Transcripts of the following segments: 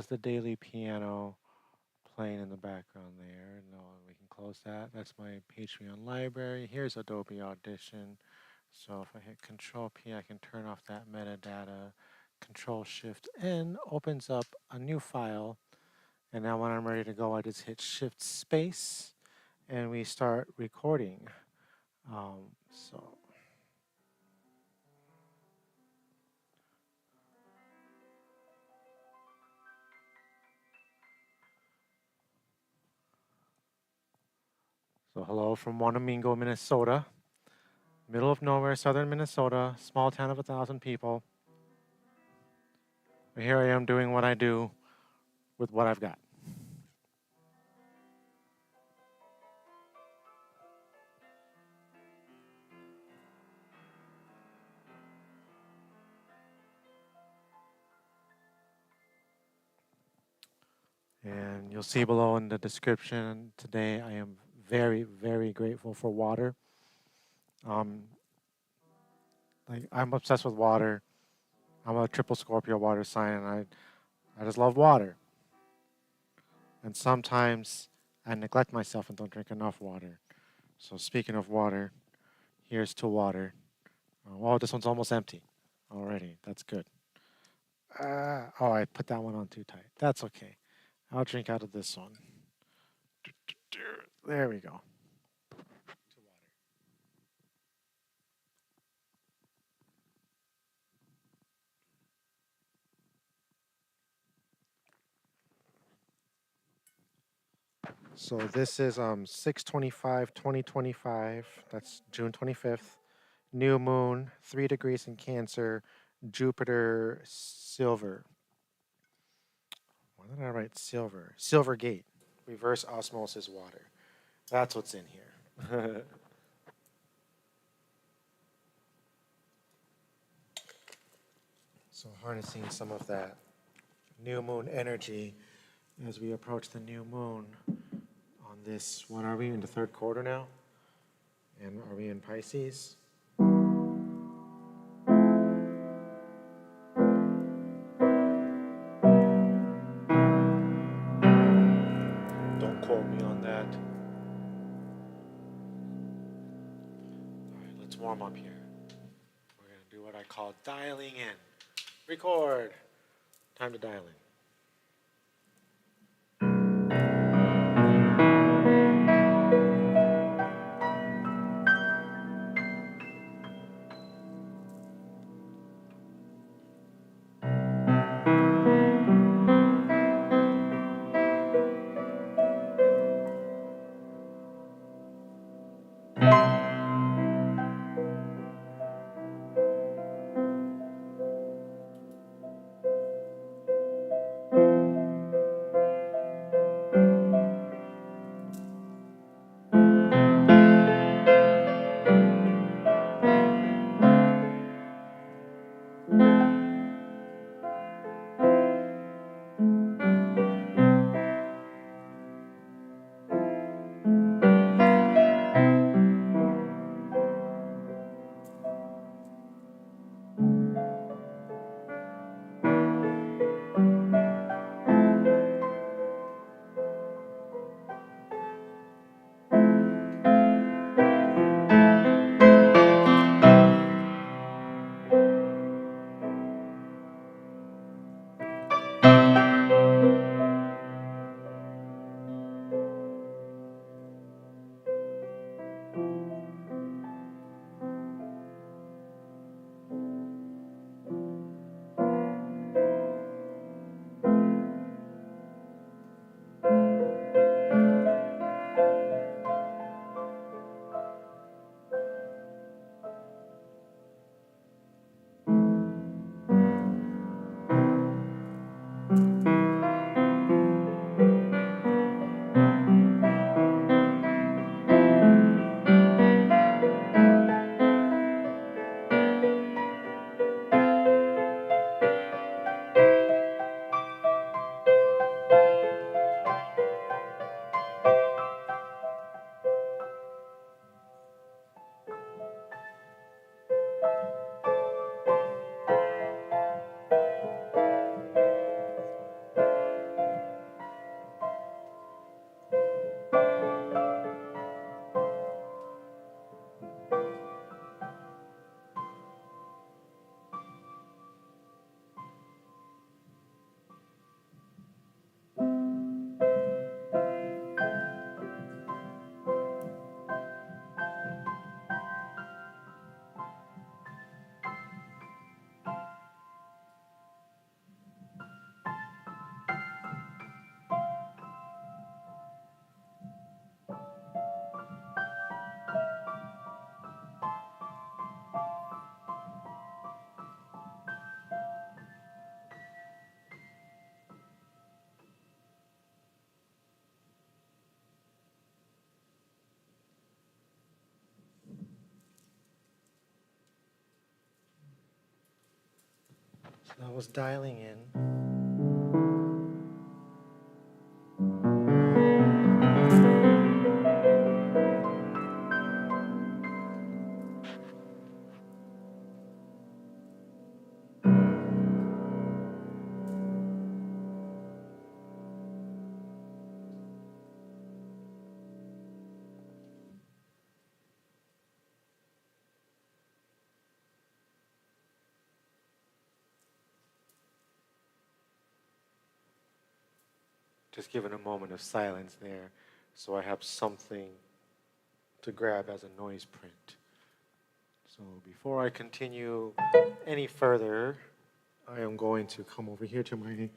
was the daily piano playing in the background there. No, we can close that. That's my Patreon library. Here's Adobe Audition. So if I hit Control P, I can turn off that metadata. Control Shift N opens up a new file. And now when I'm ready to go, I just hit Shift Space and we start recording. So hello from Wanamingo, Minnesota. Middle of nowhere, southern Minnesota, small town of 1,000 people. But here I am doing what I do with what I've got. And you'll see below in the description today, I am very, very grateful for water. Like I'm obsessed with water. I'm a triple Scorpio water sign, and I just love water. And sometimes I neglect myself and don't drink enough water. So speaking of water, here's to water. Oh, this one's almost empty already. That's good. Oh, I put that one on too tight. That's okay. I'll drink out of this one. There we go. So this is 6/25/2025. That's June 25th. New moon, 3 degrees in Cancer, Jupiter silver. Why did I write silver? Silver gate. Reverse osmosis water. That's what's in here. So harnessing some of that new moon energy as we approach the new moon on this, what are we, in the third quarter now? And are we in Pisces? Don't quote me on that. All right, let's warm up here. We're going to do what I call dialing in. Record. Time to dial in. I was dialing in. Just giving a moment of silence there so I have something to grab as a noise print. So before I continue any further, I am going to come over here to my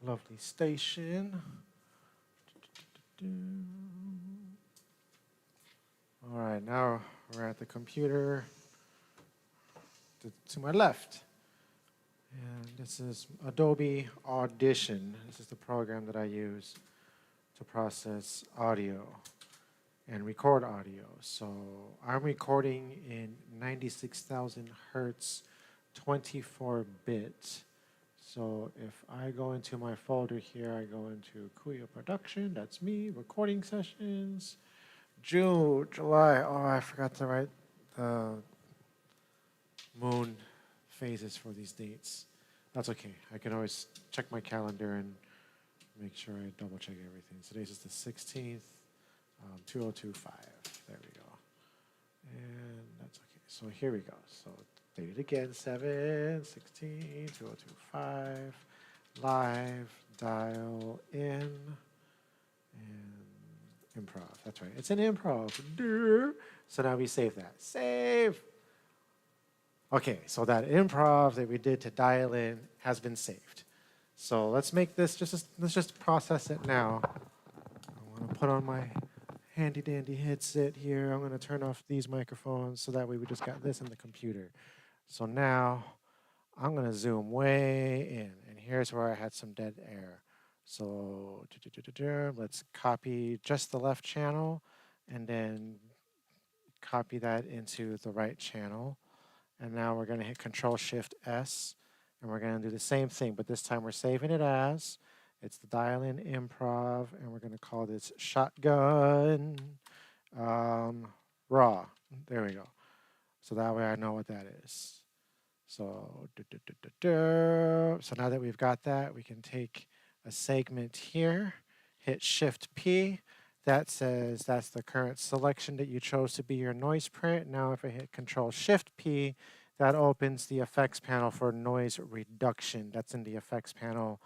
lovely station. All right, now we're at the computer to my left. And this is Adobe Audition. This is the program that I use to process audio and record audio. So I'm recording in 96,000 hertz, 24-bit. So if I go into my folder here, I go into Kuya Production. That's me, recording sessions. June, July. Oh, I forgot to write the moon phases for these dates. That's okay. I can always check my calendar and make sure I double check everything. Today's is the 16th, 2025. There we go. And that's okay. So here we go. So date it again, 7/16/2025. Live, dial in, and improv. That's right. It's an improv. So now we save that. Save. Okay, so that improv that we did to dial in has been saved. So let's make this, let's just process it now. I want to put on my handy dandy headset here. I'm going to turn off these microphones so that way we just got this in the computer. So now I'm going to zoom way in, and here's where I had some dead air. So let's copy just the left channel and then copy that into the right channel. And now we're going to hit Control-Shift-S, and we're going to do the same thing, but this time we're saving it as, it's the dial-in improv, and we're going to call this Shotgun Raw. There we go. So that way I know what that is. So, so now that we've got that, we can take a segment here, hit Shift-P. That says that's the current selection that you chose to be your noise print. Now if I hit Control-Shift-P, that opens the effects panel for noise reduction. That's in the effects panel,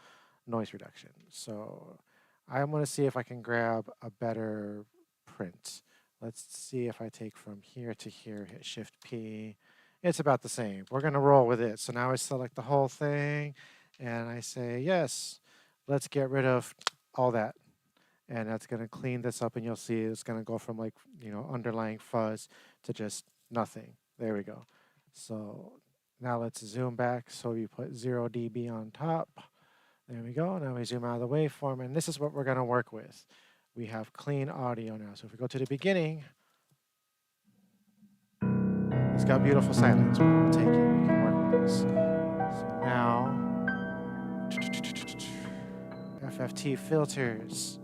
noise reduction. So I'm going to see if I can grab a better print. Let's see if I take from here to here, hit Shift-P. It's about the same. We're going to roll with it. So now I select the whole thing, and I say, yes, let's get rid of all that. And that's going to clean this up, and you'll see it's going to go from like, underlying fuzz to just nothing. There we go. So now let's zoom back. So you put 0 dB on top. There we go. Now we zoom out of the waveform, and this is what we're going to work with. We have clean audio now. So if we go to the beginning, it's got beautiful silence. We'll take it. We can work with this. So now, FFT filters.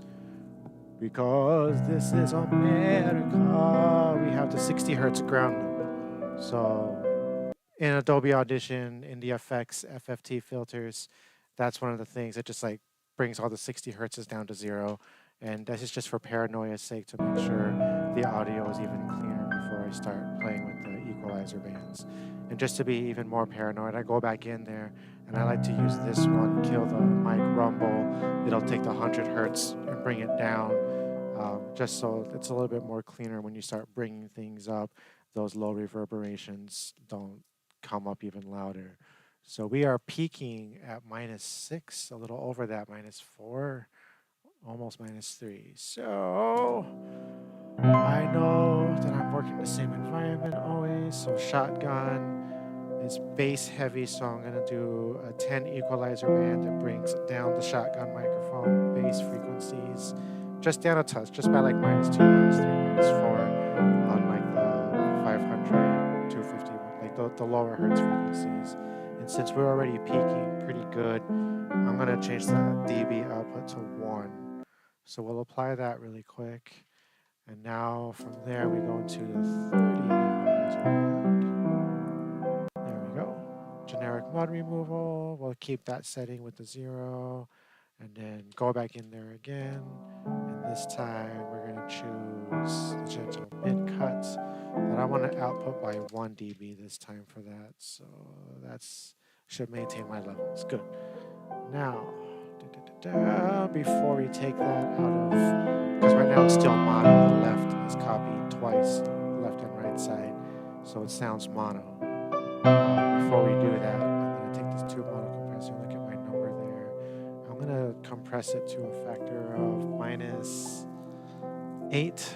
Because this is America, we have the 60 hertz ground loop. So in Adobe Audition, in the effects, FFT filters, that's one of the things that just like brings all the 60 hertzes down to 0. And this is just for paranoia's sake to make sure the audio is even cleaner before I start playing with the equalizer bands. And just to be even more paranoid, I go back in there and I like to use this one, kill the mic rumble. It'll take the 100 hertz and bring it down, just so it's a little bit more cleaner when you start bringing things up. Those low reverberations don't come up even louder. So we are peaking at -6, a little over that, -4, almost -3. So I know that I'm working the same environment always. So shotgun is bass heavy, so I'm going to do a 10 equalizer band that brings down the shotgun microphone bass frequencies just down a touch, just by like -2, -3, -4 on like the 500, 250, like the lower hertz frequencies And since we're already peaking pretty good, I'm going to change the dB output to 1. So we'll apply that really quick. And now from there we go into the 30 equalizer band. There we go. Generic mud removal. We'll keep that setting with the 0. And then go back in there again. And this time we're going to choose the gentle mid cut. But I want to output by 1 dB this time for that. So that's should maintain my levels. Good. Now, before we take that out of, because right now it's still mono, the left is copied twice, left and right side, so it sounds mono. Before we do that, I'm going to take this tube mono compressor, look at my number there. I'm going to compress it to a factor of -8.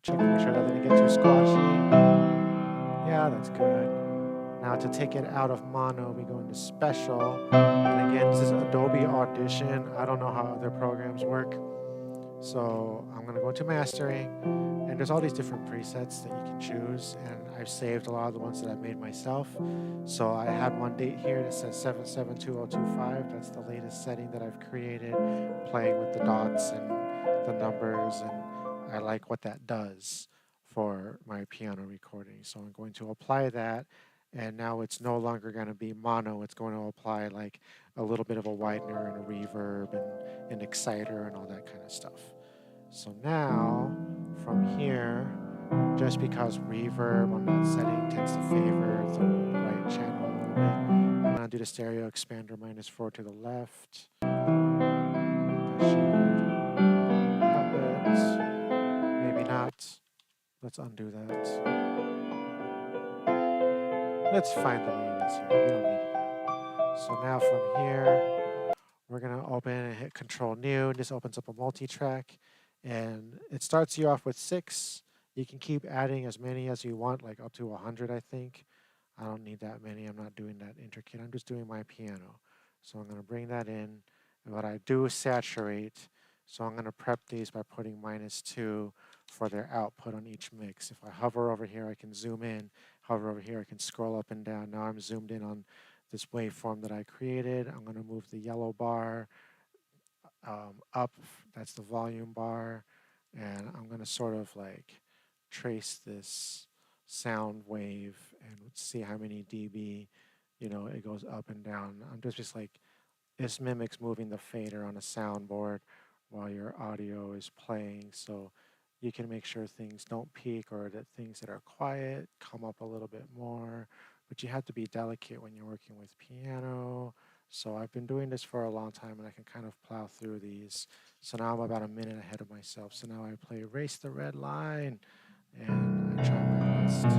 Check to make sure that didn't get too squashy. Yeah, that's good. Now to take it out of mono, we go into special. And again, this is Adobe Audition. I don't know how other programs work. So I'm going to go into mastering. And there's all these different presets that you can choose. And I've saved a lot of the ones that I've made myself. So I had one date here that says 772025. That's the latest setting that I've created, playing with the dots and the numbers. And I like what that does for my piano recording. So I'm going to apply that. And now it's no longer going to be mono. It's going to apply like a little bit of a widener and a reverb and an exciter and all that kind of stuff. So now, from here, just because reverb on that setting tends to favor the right channel a little bit, I'm going to do the stereo expander -4 to the left. Maybe not. Let's undo that. Let's find the way it is here. We don't need that. So now from here, we're going to open and hit Control New. This opens up a multi-track. And it starts you off with 6. You can keep adding as many as you want, like up to 100, I think. I don't need that many. I'm not doing that intricate. I'm just doing my piano. So I'm going to bring that in. And what I do is saturate. So I'm going to prep these by putting -2 for their output on each mix. If I hover over here, I can zoom in. Hover over here, I can scroll up and down. Now I'm zoomed in on this waveform that I created. I'm going to move the yellow bar up. That's the volume bar. And I'm going to sort of like trace this sound wave and see how many dB, it goes up and down. I'm just like, this mimics moving the fader on a soundboard while your audio is playing. So you can make sure things don't peak or that things that are quiet come up a little bit more. But you have to be delicate when you're working with piano. So I've been doing this for a long time and I can kind of plow through these. So now I'm about a minute ahead of myself. So now I play Race the Red Line and I try my best to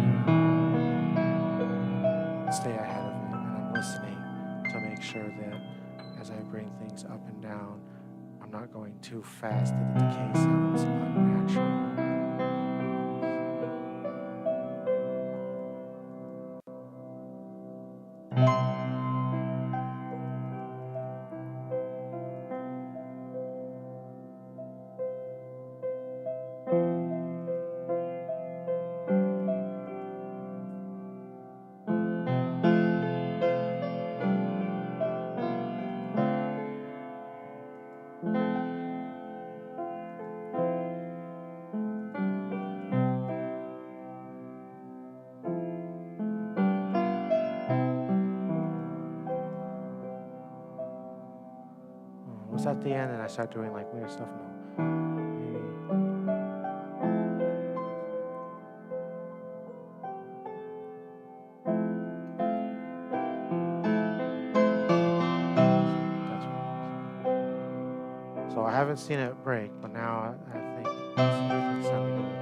stay ahead of it. And I'm listening to make sure that as I bring things up and down, I'm not going too fast that the decay sounds unnatural. Was at the end and I start doing like weird stuff? No. Maybe. That's what it is. So I haven't seen it break, but now I think everything's sounding good.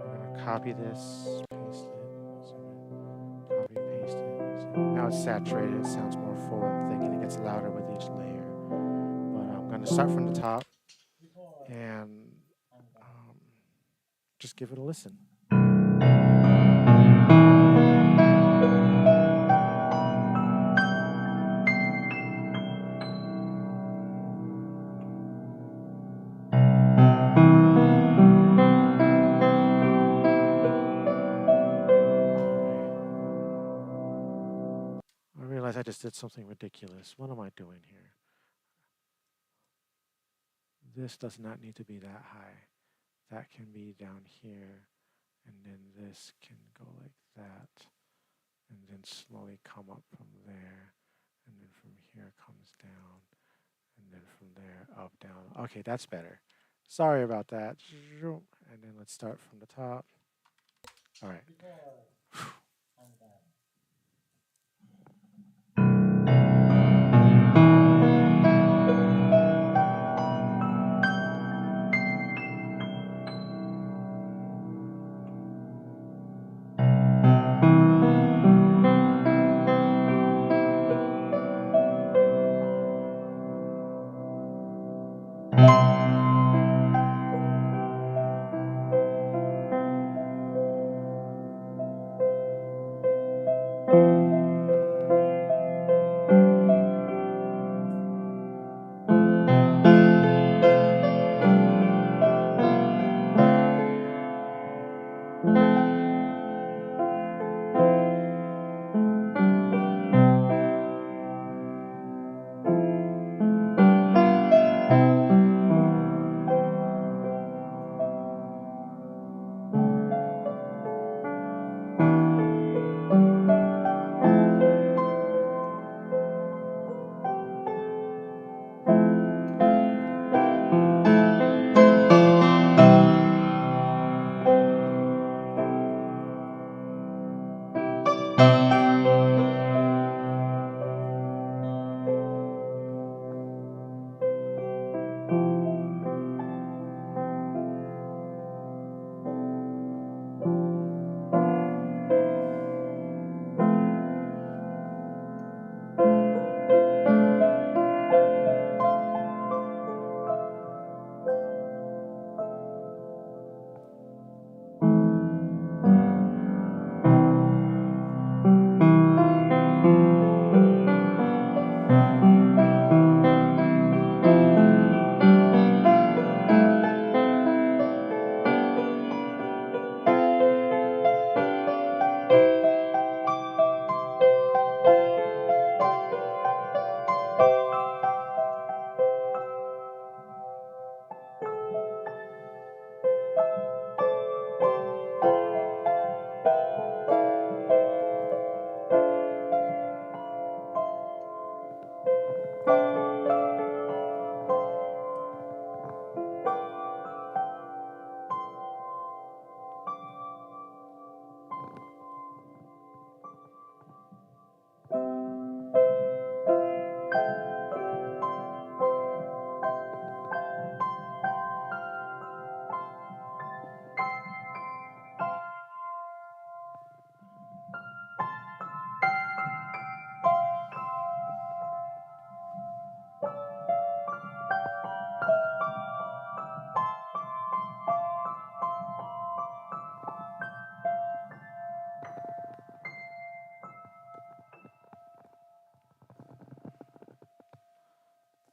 I'm going to copy this, paste it, copy, paste it. Now it's saturated, it sounds more full and thick and it gets louder with each layer. I'm going to start from the top and just give it a listen. realized I just did something ridiculous. What am I doing here? This does not need to be that high. That can be down here, and then this can go like that, and then slowly come up from there, and then from here comes down, and then from there up, down. Okay, that's better. Sorry about that. And then let's start from the top. All right.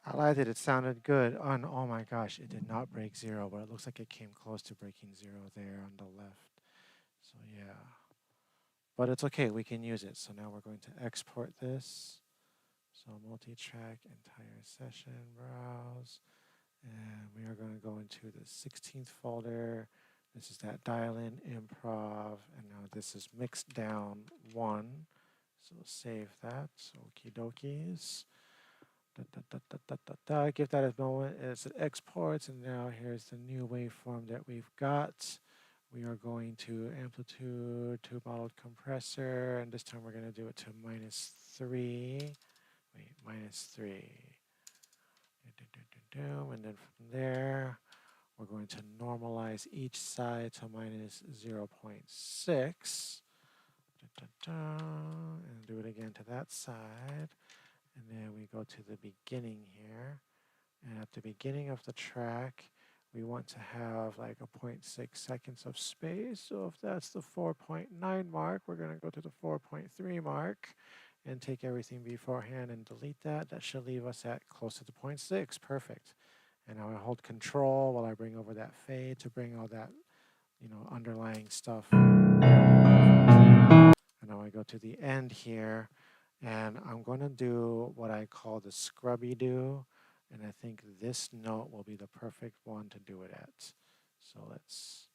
I liked it. It sounded good. Oh my gosh, it did not break zero, but it looks like it came close to breaking zero there on the left. So yeah, but it's okay. We can use it. So now we're going to export this. So multi-track entire session, browse, and we are going to go into the 16th folder. This is that dial-in improv, and now this is mixed down 1. So save that. So okie dokies. Give that a moment as it exports, and now here's the new waveform that we've got. We are going to amplitude, tube modeled compressor, and this time we're going to do it to -3. Wait, -3. And then from there, we're going to normalize each side to -0.6. And do it again to that side. And then we go to the beginning here. And at the beginning of the track, we want to have like a 0.6 seconds of space. So if that's the 4.9 mark, we're going to go to the 4.3 mark and take everything beforehand and delete that. That should leave us at close to the 0.6. Perfect. And now I hold control while I bring over that fade to bring all that, underlying stuff. And now I go to the end here, And I'm going to do what I call the scrubby do. And I think this note will be the perfect one to do it at. So let's...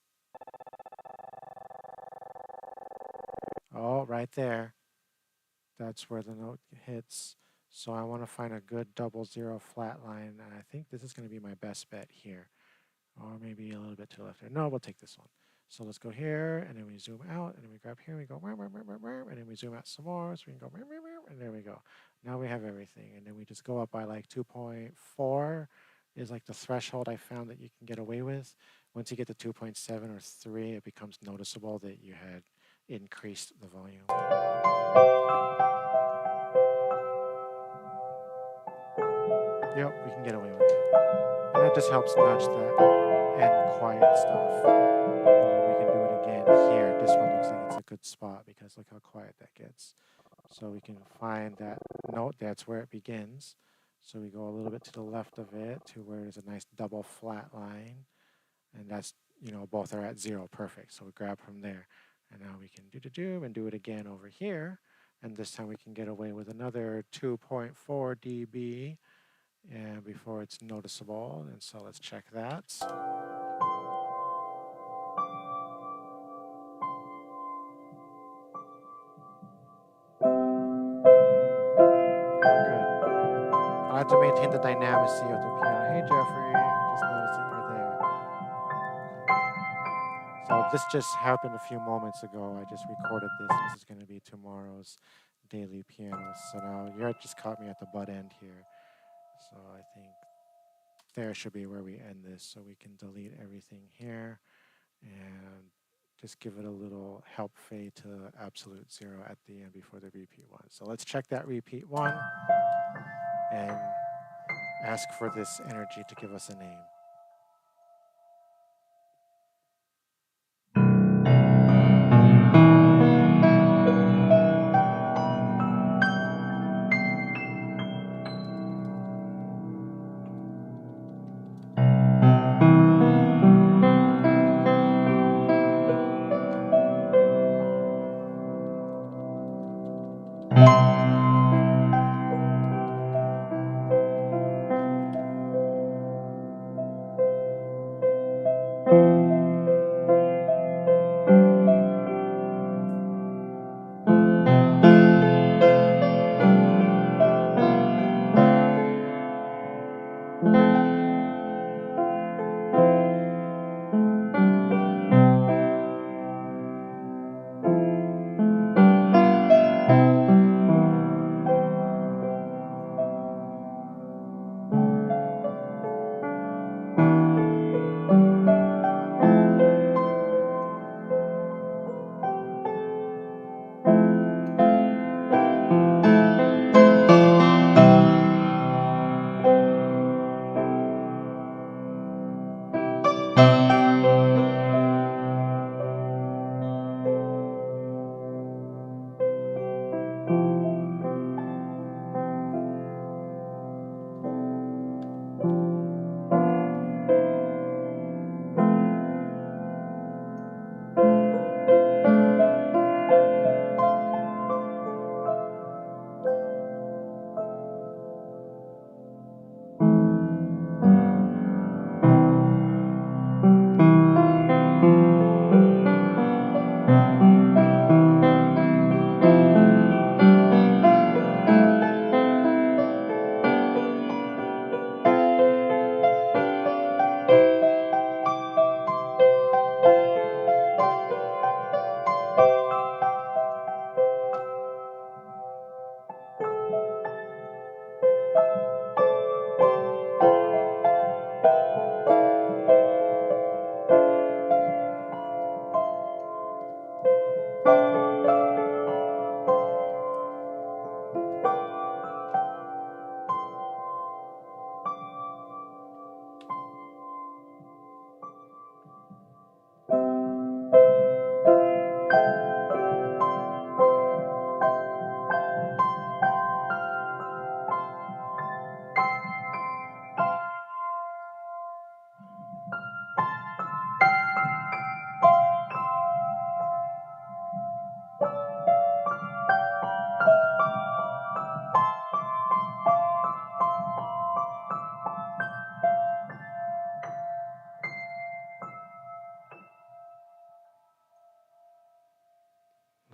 Oh, right there. That's where the note hits. So I want to find a good double zero flat line. And I think this is going to be my best bet here. Or maybe a little bit to the left there. No, we'll take this one. So let's go here, and then we zoom out, and then we grab here, and we go, and then we zoom out some more, so we can go, and there we go. Now we have everything, and then we just go up by like 2.4 is like the threshold I found that you can get away with. Once you get to 2.7 or 3, it becomes noticeable that you had increased the volume. Yep, we can get away with it. And that just helps nudge that end quiet stuff. And then we can do it again here. This one looks like it's a good spot because look how quiet that gets. So we can find that note, that's where it begins. So we go a little bit to the left of it to where there's a nice double flat line. And that's, you know, both are at 0, perfect. So we grab from there. And now we can do and do it again over here. And this time we can get away with another 2.4 dB and before it's noticeable. And so let's check that. Good. I have to maintain the dynamicy of the piano. Hey Jeffrey, I just noticed that you're there. So this just happened a few moments ago. I just recorded this. This is going to be tomorrow's daily piano. So now you just caught me at the butt end here. So I think there should be where we end this. So we can delete everything here and just give it a little help fade to absolute 0 at the end before the repeat 1. So let's check that repeat 1 and ask for this energy to give us a name.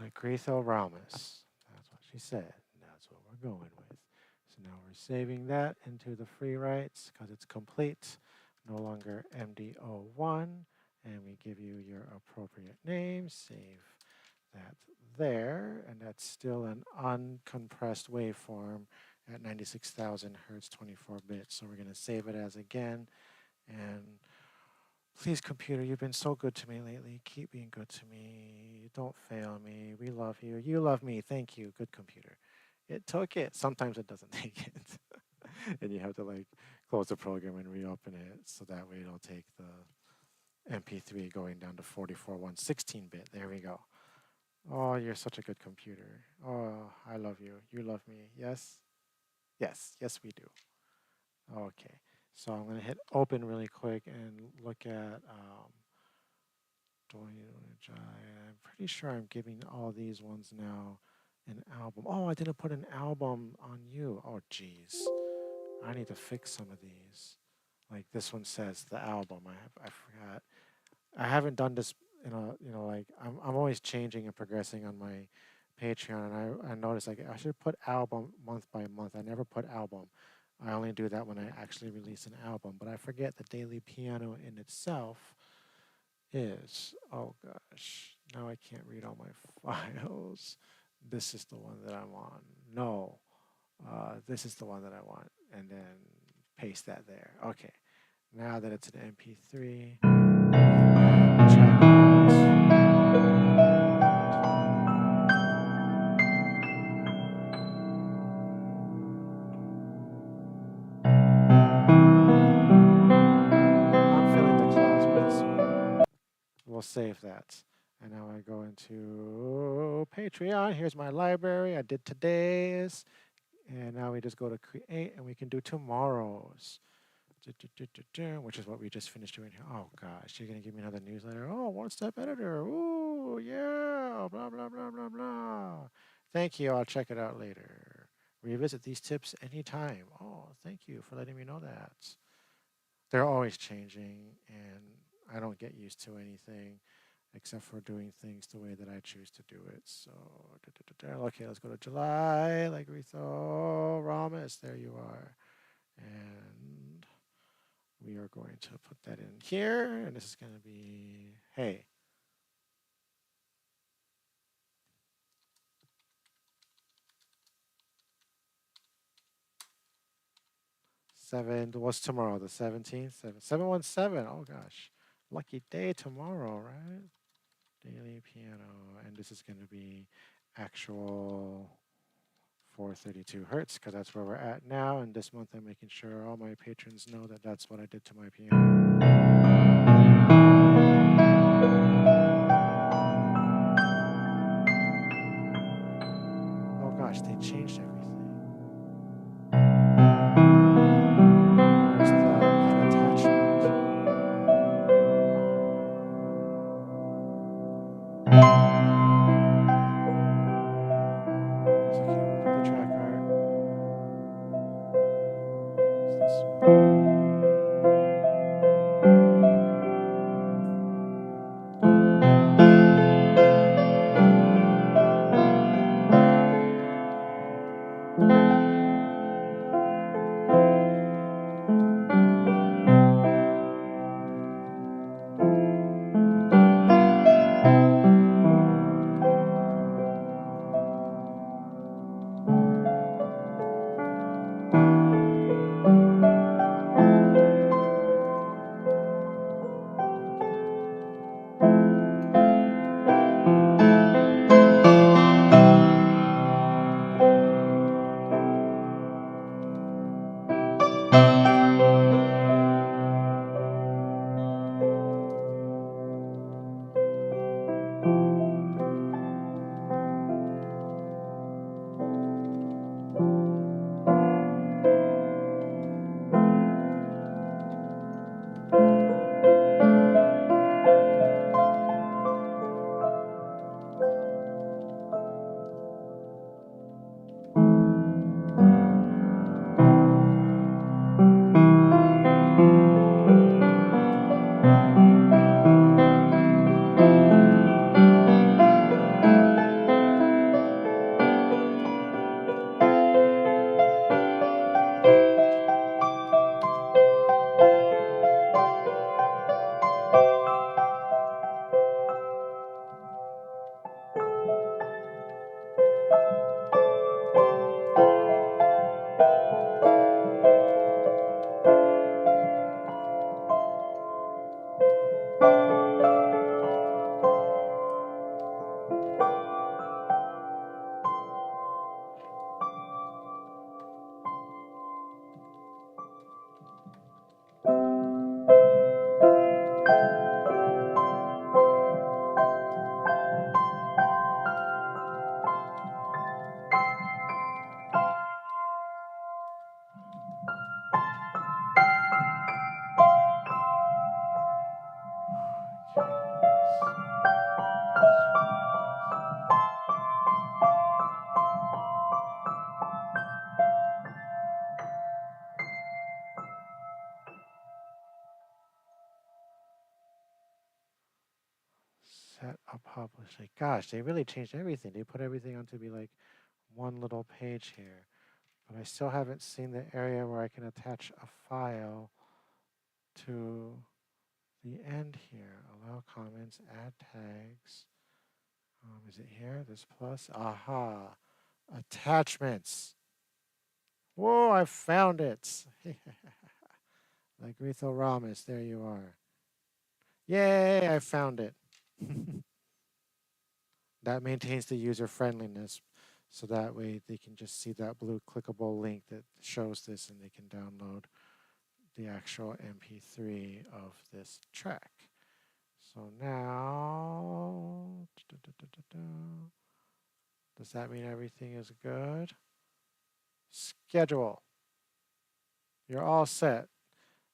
Lucretho Ramos. That's what she said. That's what we're going with. So now we're saving that into the free writes because it's complete. No longer MD01. And we give you your appropriate name. Save that there. And that's still an uncompressed waveform at 96,000 hertz, 24 bits. So we're going to save it as again. And please, computer, you've been so good to me lately. Keep being good to me. Don't fail me. We love you. You love me. Thank you. Good computer. It took it. Sometimes it doesn't take it. And you have to like close the program and reopen it so that way it'll take the MP3 going down to 44 116-bit. There we go. Oh, you're such a good computer. Oh, I love you. You love me. Yes? Yes. Yes, we do. Okay. So I'm going to hit open really quick and look at I'm pretty sure I'm giving all these ones now an album. Oh, I didn't put an album on you. Oh, geez. I need to fix some of these. Like this one says the album. I forgot. I haven't done this like I'm always changing and progressing on my Patreon, and I noticed like I should put album month by month. I never put album. I only do that when I actually release an album, but I forget the daily piano in itself is, oh gosh, now I can't read all my files. This is the one that I'm on. No, this is the one that I want, and then paste that there. Okay, now that it's an MP3, check I'm feeling the clouds with this one. We'll save that. And now I go into Patreon. Here's my library. I did today's. And now we just go to create and we can do tomorrow's. Which is what we just finished doing here. Oh gosh, you're gonna give me another newsletter. Oh, one-step editor. Ooh, yeah, blah, blah, blah, blah, blah. Thank you. I'll check it out later. Revisit these tips anytime. Oh, thank you for letting me know that. They're always changing, and I don't get used to anything except for doing things the way that I choose to do it. So, okay, let's go to July. Like we saw, Ramos, there you are. And we are going to put that in here, and this is going to be, hey. What's tomorrow? The 17th? 717. Oh gosh. Lucky day tomorrow, right? Daily piano. And this is going to be actual 432 hertz because that's where we're at now. And this month I'm making sure all my patrons know that that's what I did to my piano. Oh gosh, they changed everything. Where's the add attachment? It's okay, we'll put the track art. It's this one. Actually, gosh, they really changed everything. They put everything onto be like one little page here. But I still haven't seen the area where I can attach a file to the end here. Allow comments, add tags. Is it here? This plus? Aha. Attachments. Whoa, I found it. Like Rethel Ramis, there you are. Yay, I found it. That maintains the user friendliness, so that way they can just see that blue clickable link that shows this and they can download the actual MP3 of this track. So now, does that mean everything is good? Schedule. You're all set.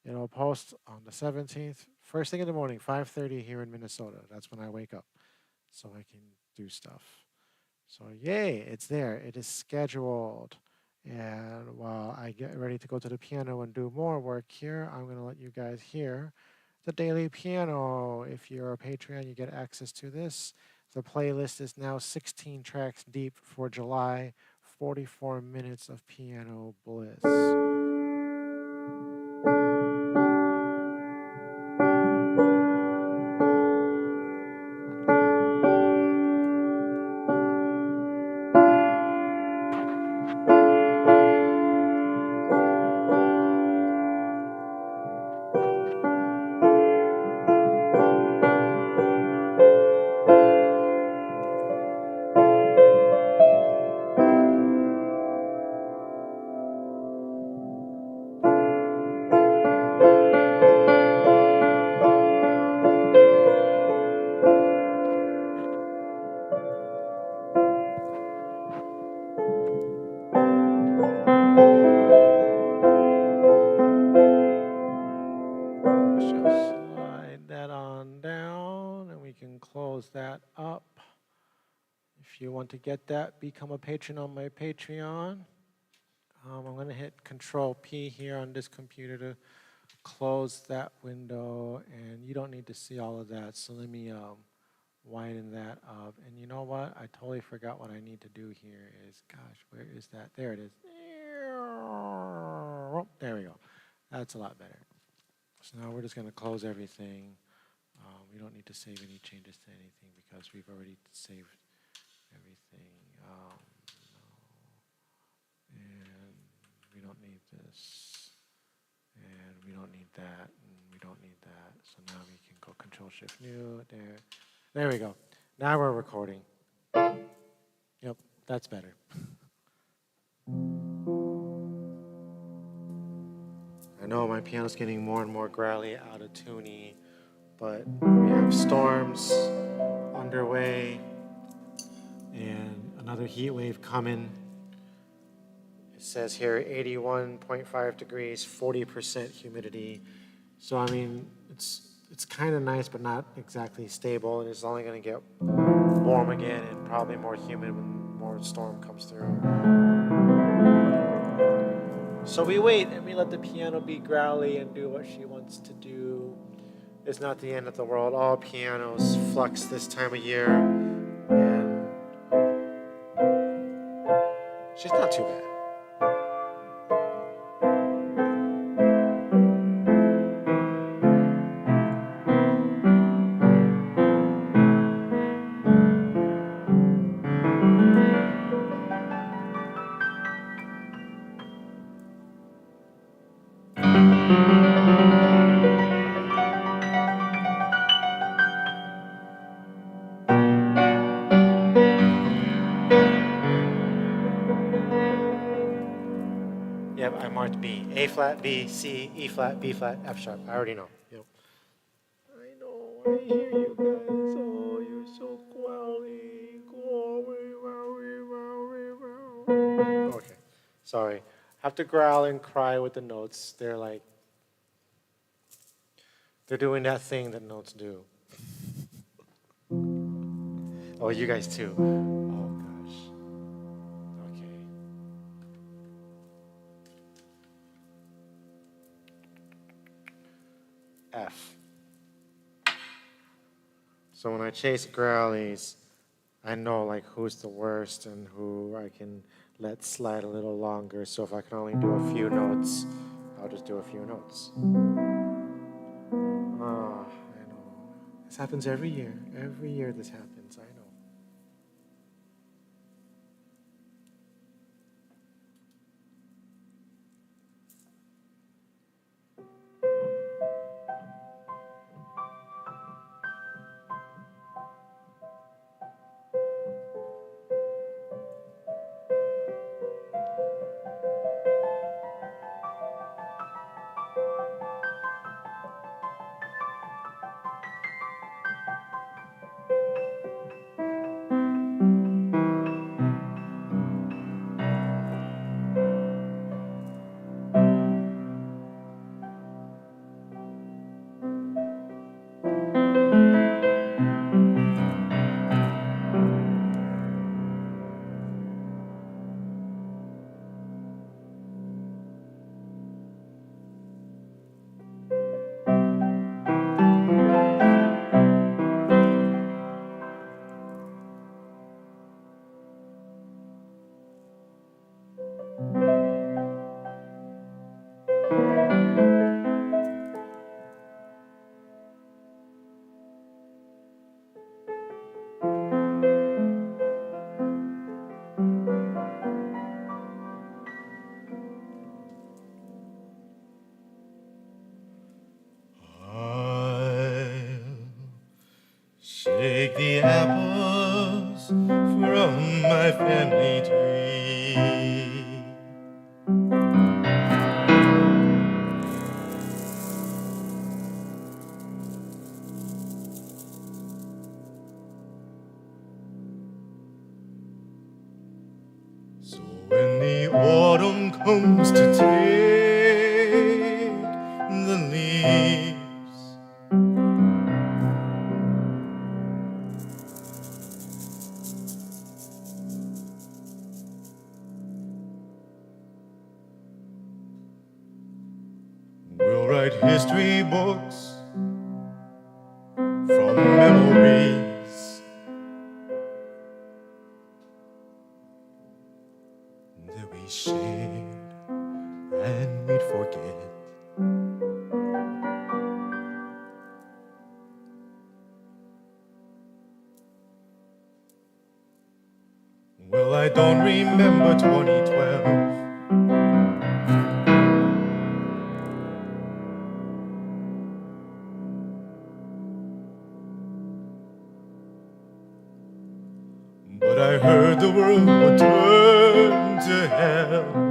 It'll post on the 17th, first thing in the morning, 5:30 here in Minnesota. That's when I wake up, so I can do stuff. So yay, it's there. It is scheduled. And while I get ready to go to the piano and do more work here, I'm going to let you guys hear the daily piano. If you're a Patreon, you get access to this. The playlist is now 16 tracks deep for July, 44 minutes of piano bliss. Close that up. If you want to get that, become a patron on my Patreon. I'm going to hit Control P here on this computer to close that window, and you don't need to see all of that. So let me widen that up. And you know what? I totally forgot what I need to do here is, gosh, where is that? There it is. There we go. That's a lot better. So now we're just going to close everything. We don't need to save any changes to anything because we've already saved everything. No. And we don't need this. And we don't need that. And we don't need that. So now we can go Control Shift New. There we go. Now we're recording. Yep, that's better. I know my piano's getting more and more growly, out of tuney, but we have storms underway and another heat wave coming. It says here 81.5 degrees, 40% humidity. So I mean, it's kind of nice, but not exactly stable, and it's only going to get warm again and probably more humid when more storm comes through. So we wait and we let the piano be growly and do what she wants to do. It's not the end of the world. All pianos flux this time of year, and she's not too bad. Yep, I marked B. A flat, B, C, E flat, B flat, F sharp. I already know. Yep. I know. I hear you guys. Oh, you're so growly. Okay. Sorry. Have to growl and cry with the notes. They're doing that thing that notes do. Oh, you guys too. Oh, gosh. Okay. F. So when I chase growlies, I know like who's the worst and who I can let slide a little longer. So if I can only do a few notes, I'll just do a few notes. Ah, I know. This happens every year. Every year this happens, I know. Shake the apples from my family tree. So when the autumn comes to take the leaves, we'll write history books from memories that we shared and we'd forget. Well, I don't remember 2012. But I heard the world would turn to hell.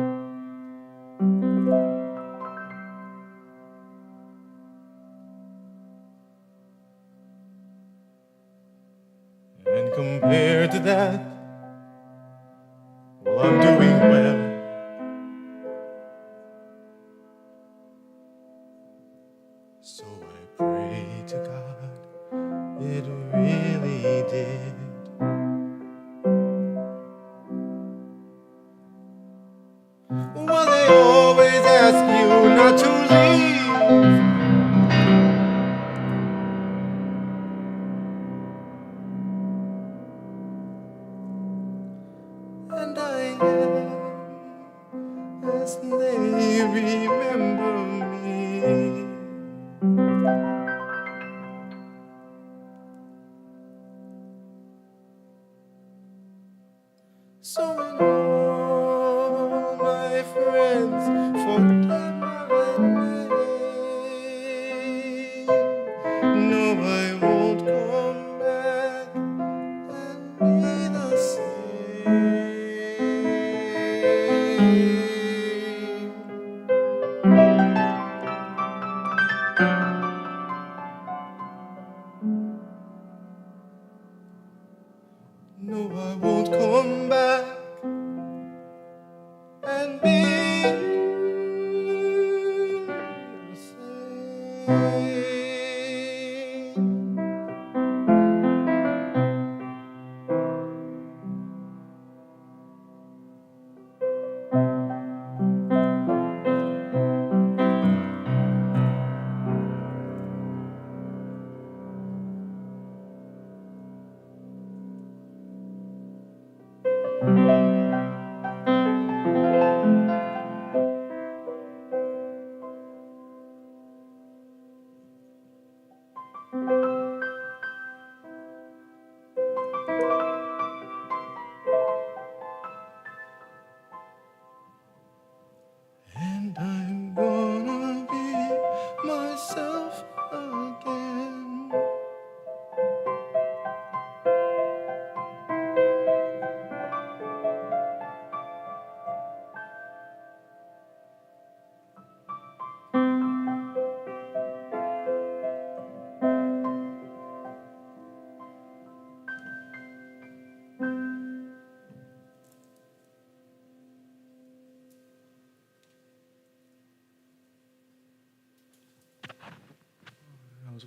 And compared to that, well, I'm doing well. So I pray to God, it really did. Well, they always ask you not to leave, and I am as they remember me. So when all my friends forget my name, no, I won't come back and be the same. No, I won't come back and be the same.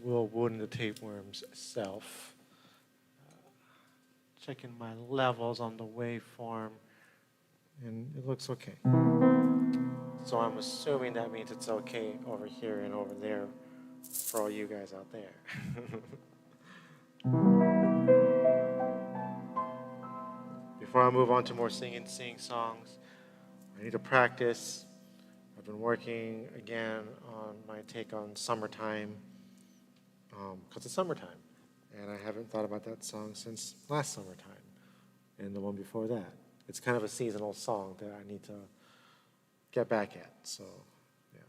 will wound the tapeworm's self. Checking my levels on the waveform, and it looks okay. So I'm assuming that means it's okay over here and over there for all you guys out there. Before I move on to more sing songs, I need to practice. I've been working again on my take on summertime, because it's summertime. And I haven't thought about that song since last summertime and the one before that. It's kind of a seasonal song that I need to get back at, so yeah.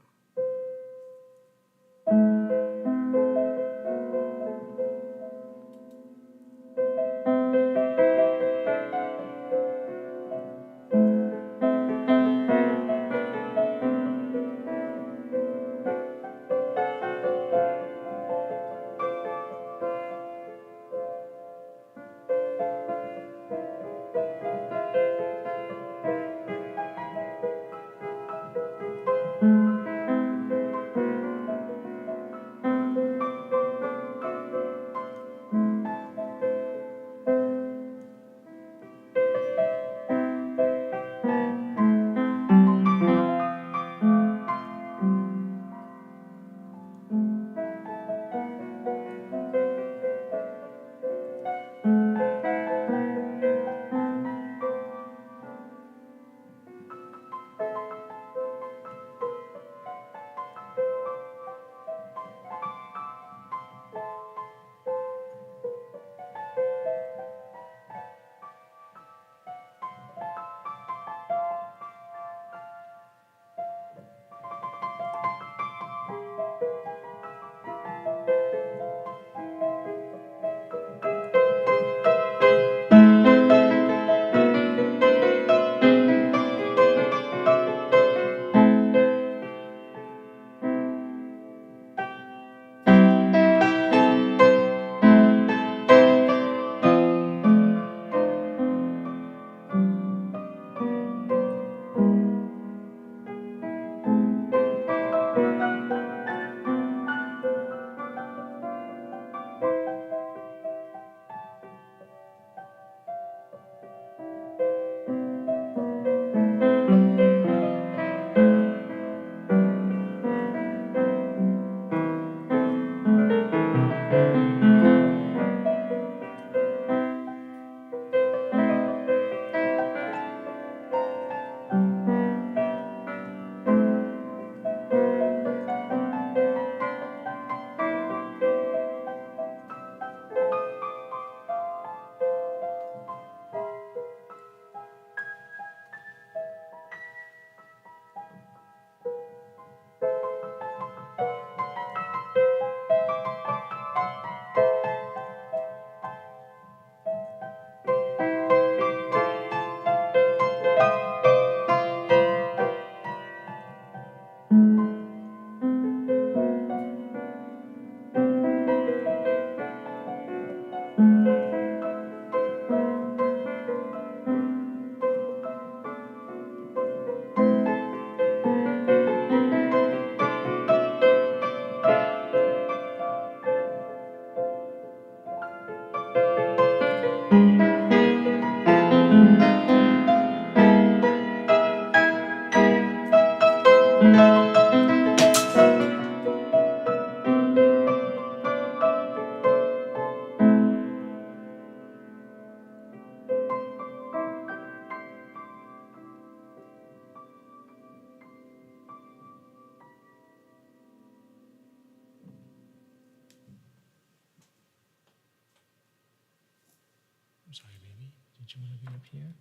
I'm sorry, baby. Did you want to be up here?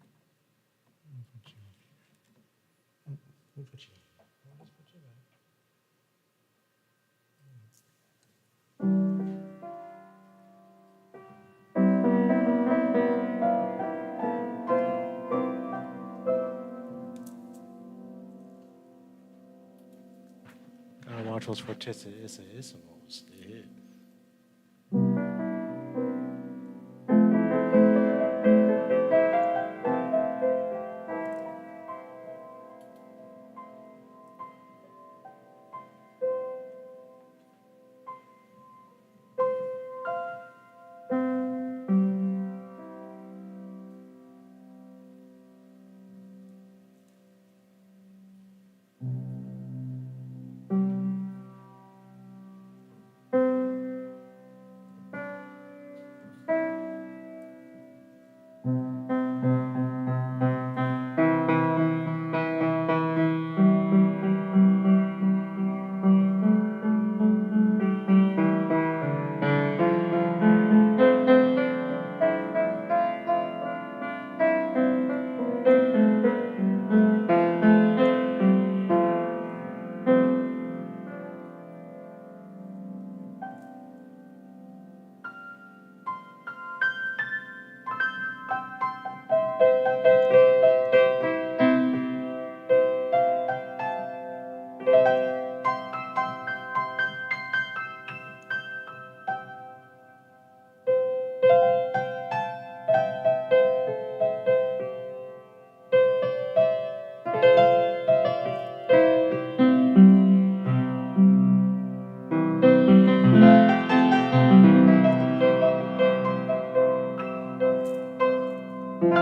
I'll put you up here. We'll put you up. I'll just put you back. Gotta watch those fortissimos. Yeah. I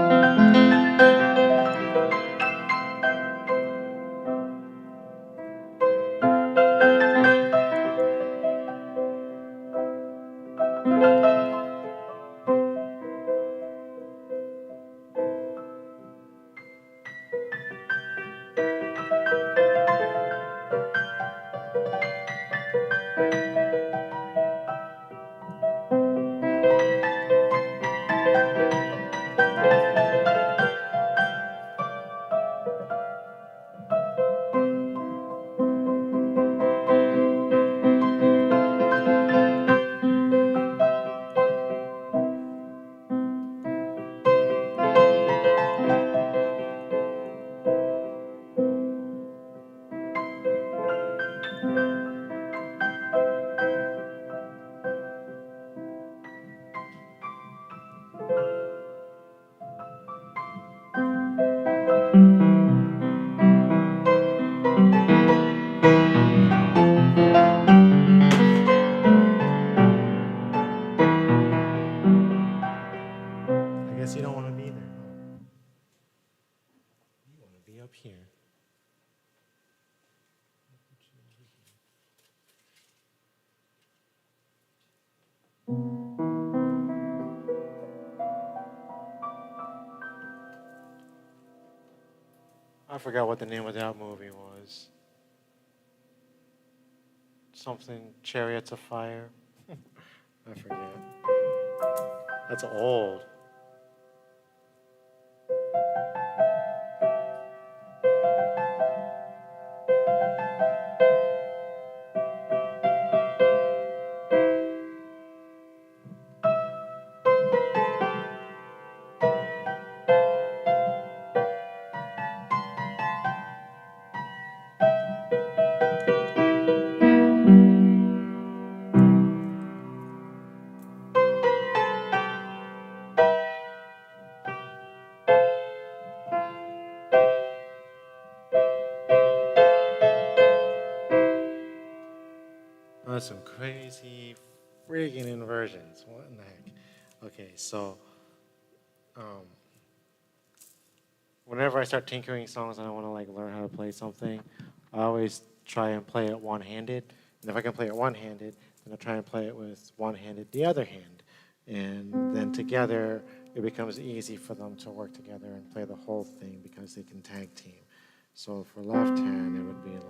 guess you don't want to be there. Huh? You want to be up here. I forgot what the name of that movie was. Something Chariots of Fire. I forget. That's old. That's some crazy friggin' inversions. What in the heck? Okay, so um, whenever I start tinkering songs and I want to like learn how to play something, I always try and play it one-handed. And if I can play it one-handed, then I try and play it with one-handed the other hand. And then together, it becomes easy for them to work together and play the whole thing because they can tag team. So for left hand, it would be like...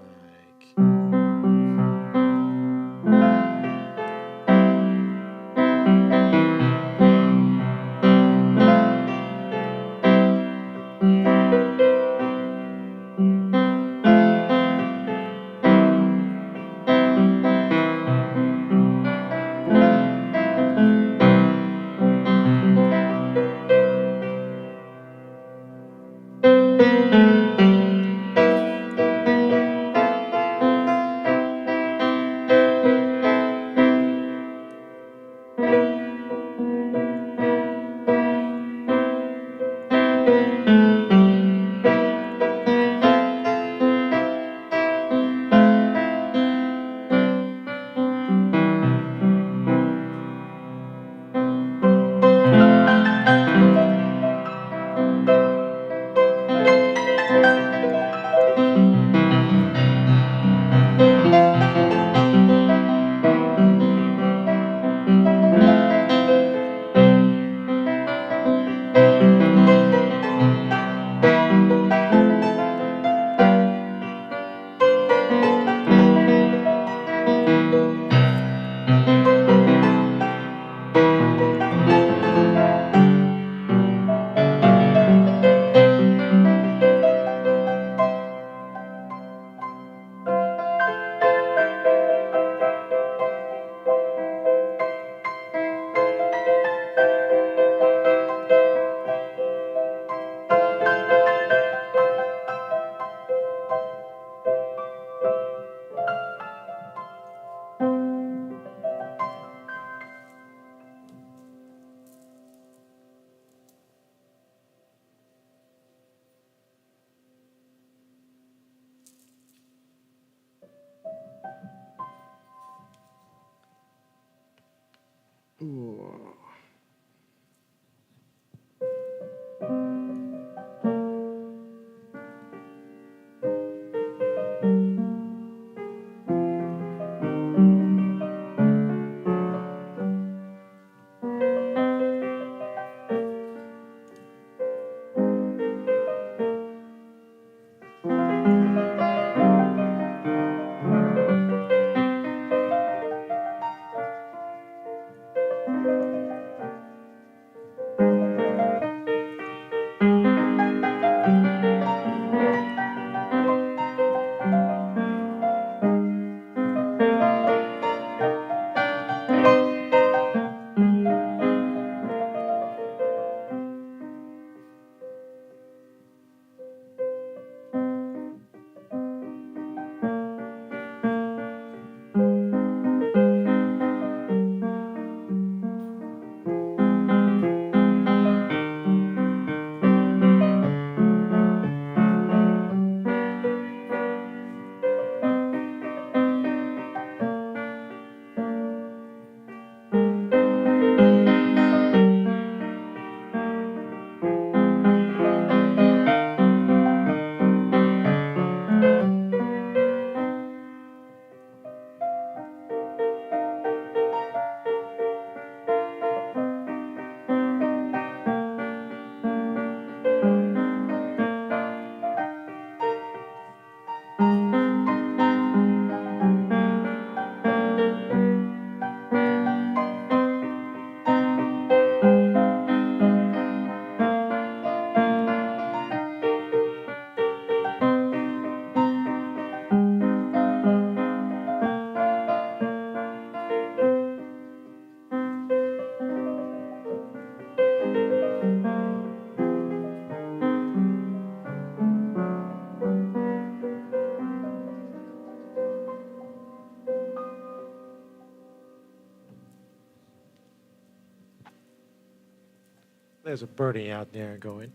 There's a birdie out there going.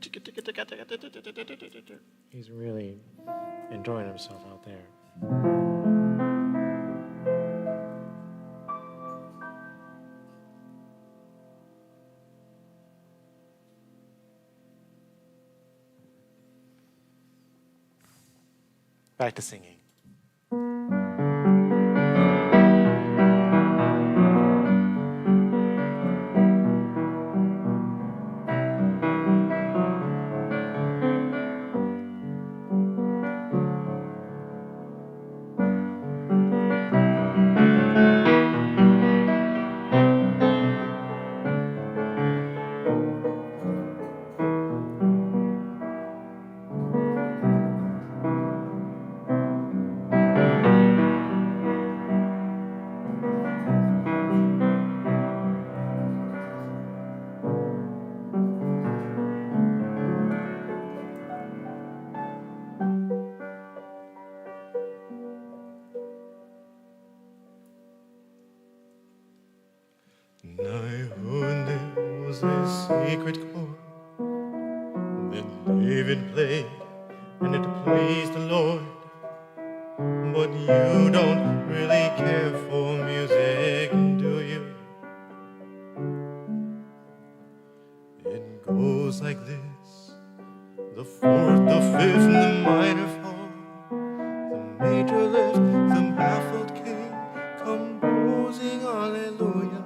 He's really enjoying himself out there. Back to singing. And I heard there was a secret chord that David played, and it pleased the Lord. But you don't really care for music, do you? It goes like this: the fourth, the fifth, and the minor fall, the major lift, the baffled king, composing hallelujah.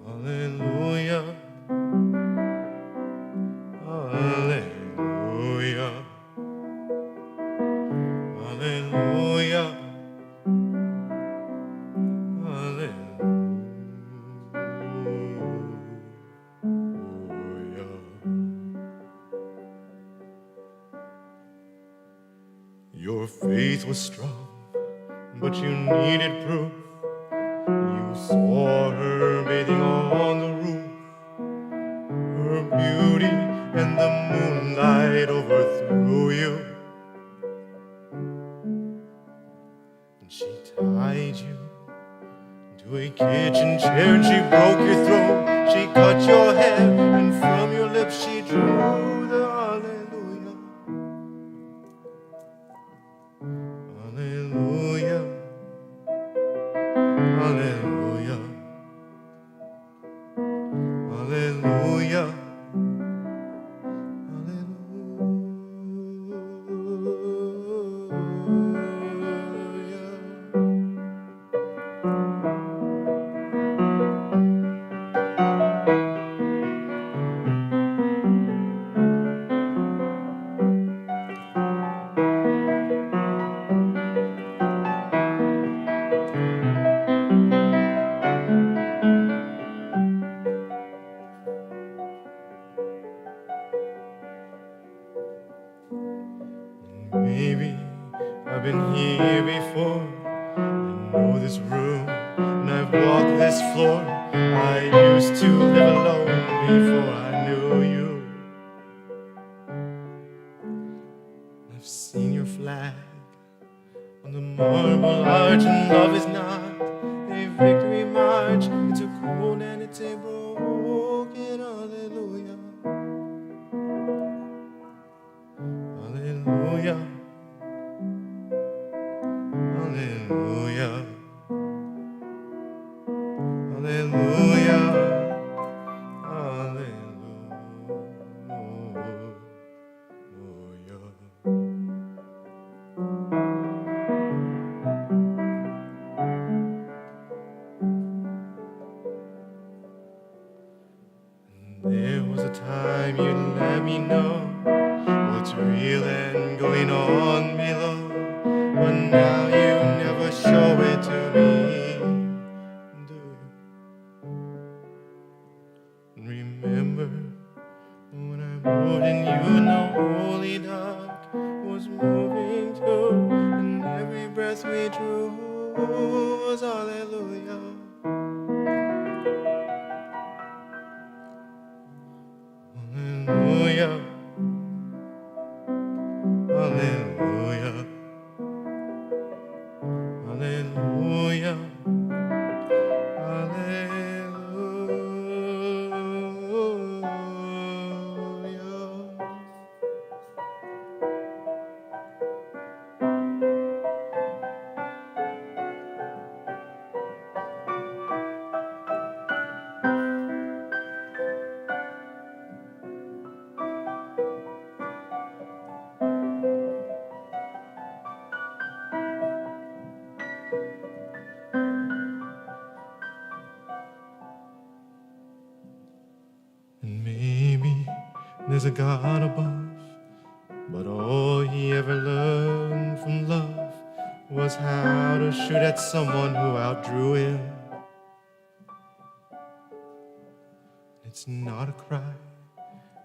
Hallelujah, hallelujah, hallelujah, hallelujah. Your faith was strong, but you needed proof. You saw her bathing on the roof. Her beauty and the moonlight overthrew you. And she tied you to a kitchen chair and she broke your throat. She cut your hair and from your lips she drew the hallelujah. Hallelujah, hallelujah, hallelujah, Maybe I've been here before. I know this room and I've walked this floor. I used to live alone before I knew you. I've seen your flag on the marble arch, and love is not a victory march. It's a cold and it's a broken hallelujah. Hallelujah, hallelujah, hallelujah, hallelujah. There was a time you let me know what's real and going on below, but now you never show it to me, do you? Remember when I moved in you and the holy dark was moving too, and every breath we drew was hallelujah. Hallelujah, hallelujah, hallelujah, hallelujah. And maybe there's a God above, but all he ever learned from love was how to shoot at someone who outdrew him. It's not a cry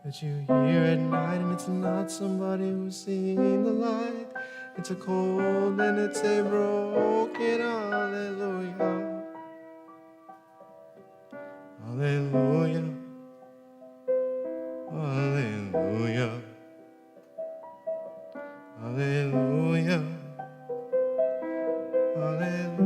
that you hear at night, and it's not somebody who's seen the light. It's a cold and it's a broken hallelujah. Hallelujah. Hallelujah. Hallelujah. Hallelujah.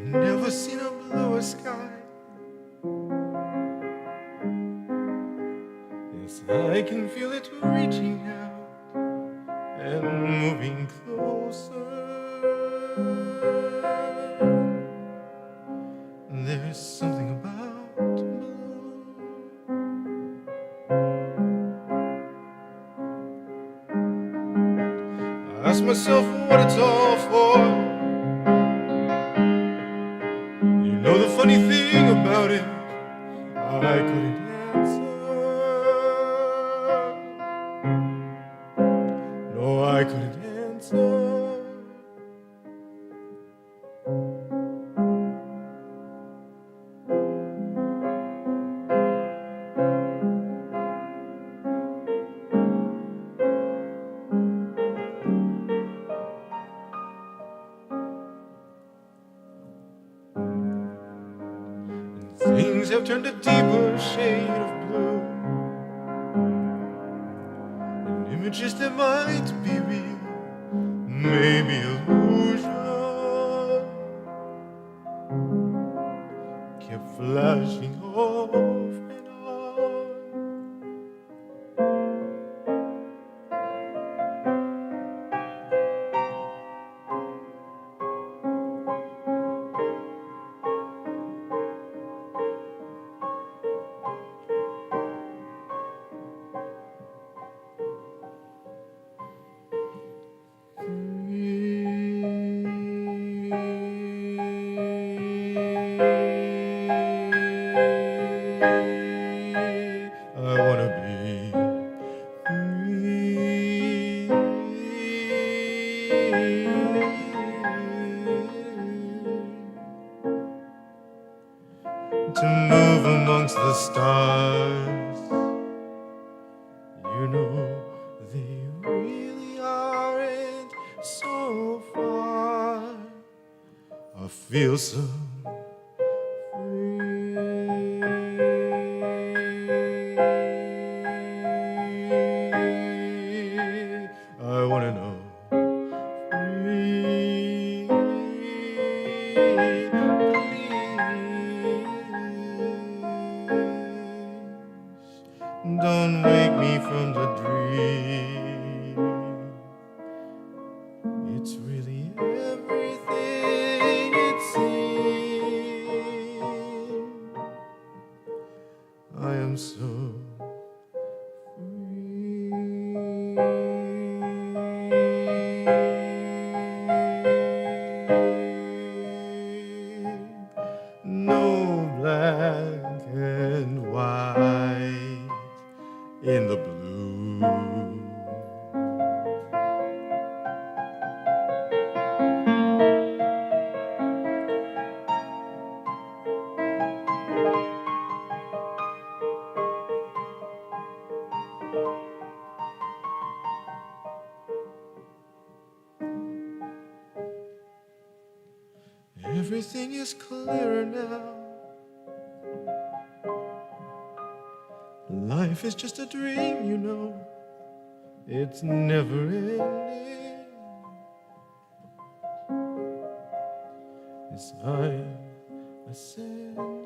Never seen a bluer sky. Yes, I can feel it reaching out and moving closer. There's something about blue. I ask myself what it's all for. You know the funny thing about it, I couldn't answer. No, I couldn't answer. Things have turned a deeper shade of blue, and images that might be real, maybe illusion, kept flashing off and on. I wanna be free. To move amongst the stars. You know they really aren't so far. I feel so free. I wanna know. Free, please. Don't wake me from the dream. It's really everything it seems. everything is clearer now. Life is just a dream, you know. It's never ending. As I'm ascending.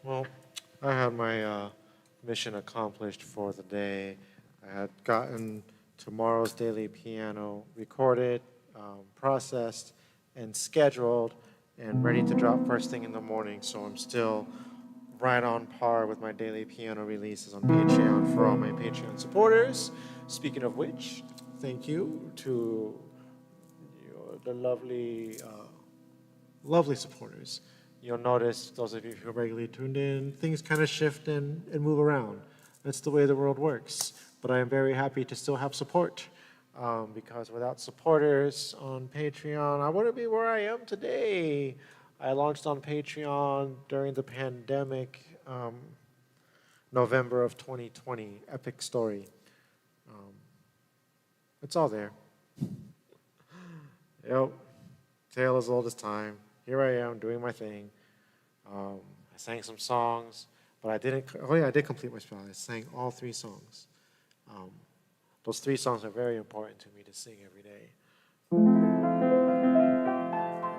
Well, I had my mission accomplished for the day. I had gotten tomorrow's daily piano recorded, processed, and scheduled, and ready to drop first thing in the morning. So I'm still right on par with my daily piano releases on Patreon for all my Patreon supporters. Speaking of which, thank you to the lovely supporters. You'll notice, those of you who are regularly tuned in, things kind of shift and move around. That's the way the world works. But I am very happy to still have support, because without supporters on Patreon, I wouldn't be where I am today. I launched on Patreon during the pandemic, November of 2020. Epic story. It's all there. Yep. Tale as old as time. Here I am doing my thing. I sang some songs, but I didn't. Oh yeah, I did complete my spell. I sang all 3 songs. Those 3 songs are very important to me to sing every day.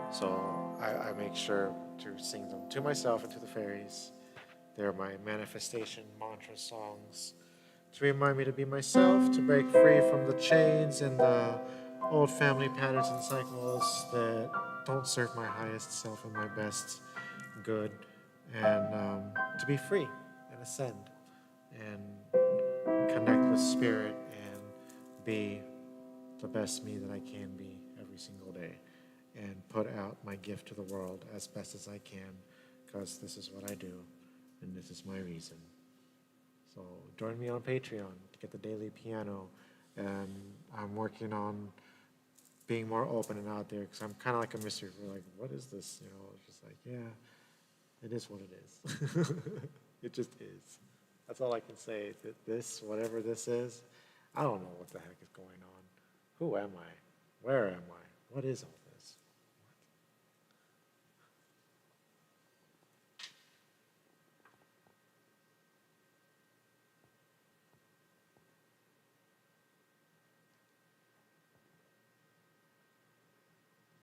So I make sure to sing them to myself and to the fairies. They're my manifestation mantra songs to remind me to be myself, to break free from the chains and the old family patterns and cycles that don't serve my highest self and my best good, and to be free and ascend and connect with spirit and be the best me that I can be every single day, and put out my gift to the world as best as I can, because this is what I do and this is my reason. So join me on Patreon to get the daily piano, and I'm working on being more open and out there, because I'm kind of like a mystery. We're like, what is this? You know, it's just like, yeah, it is what it is. It just is. That's all I can say. That this, whatever this is, I don't know what the heck is going on. Who am I? Where am I? What is all